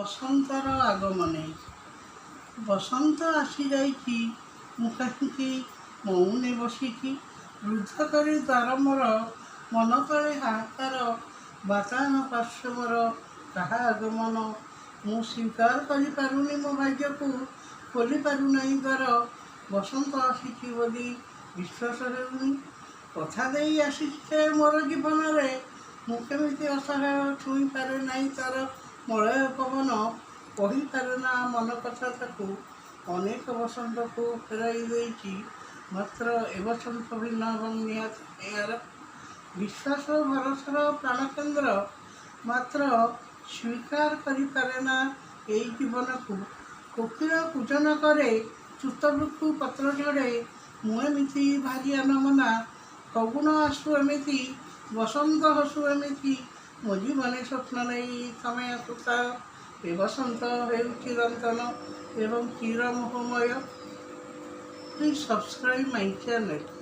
ବସନ୍ତର ଆଗମନେ। ବସନ୍ତ ଆସି ଯାଇଛି, ମୁଁ କାହିଁକି ମୌନେ ବସିଛି। ରୁଦ୍ଧ କରି ଦ୍ୱାର ମୋର, ମନ ତଳେ ହାହାକାର। ବାତାୟନ ପାର୍ଶ୍ୱ ମୋର, କାହା ଆଗମନ। ମୁଁ ସ୍ୱୀକାର କରିପାରୁନି ମୋ ଭାଗ୍ୟକୁ, ଖୋଲି ପାରୁନାହିଁ ଦ୍ୱାର। ବସନ୍ତ ଆସିଛି ବୋଲି ବିଶ୍ୱାସ ହେଉନି। କଥା ଦେଇ ଆସିଛି ସେ ମୋର ଜୀବନରେ, ମୁଁ କେମିତି ଅସହାୟ, ଛୁଇଁପାରେ ନାହିଁ ତାର ମଳୟ ପବନ। କହିପାରେ ନା ମନ କଥା ତାକୁ, ଅନେକ ବସନ୍ତକୁ ଫେରାଇ ଦେଇଛି, ମାତ୍ର ଏ ବସନ୍ତ ଭିନ୍ନ ଏବଂ ନିହାତି ଏହାର। ବିଶ୍ୱାସ ଭରସାର ପ୍ରାଣକେନ୍ଦ୍ର, ମାତ୍ର ସ୍ୱୀକାର କରିପାରେ ନା ଏଇ ଜୀବନକୁ। କୋକିଳ କୂଜନ କରେ, ତୃତବୃକ୍ଷ ପତ୍ର ଝଡ଼େ, ମୁଁ ଏମିତି ଭାରି ଅନମନା। ଫଗୁଣ ଆସୁ ଏମିତି, ବସନ୍ତ ହସୁ ଏମିତି, ମୋ ଜୀବନେ ସ୍ୱପ୍ନ ନେଇ ତମେ ଆସୁଥାଅ। ଏ ବସନ୍ତ ହେଉ ଚିରନ୍ତନ ଏବଂ ଚିରମୋହମୟ। Please subscribe my channel.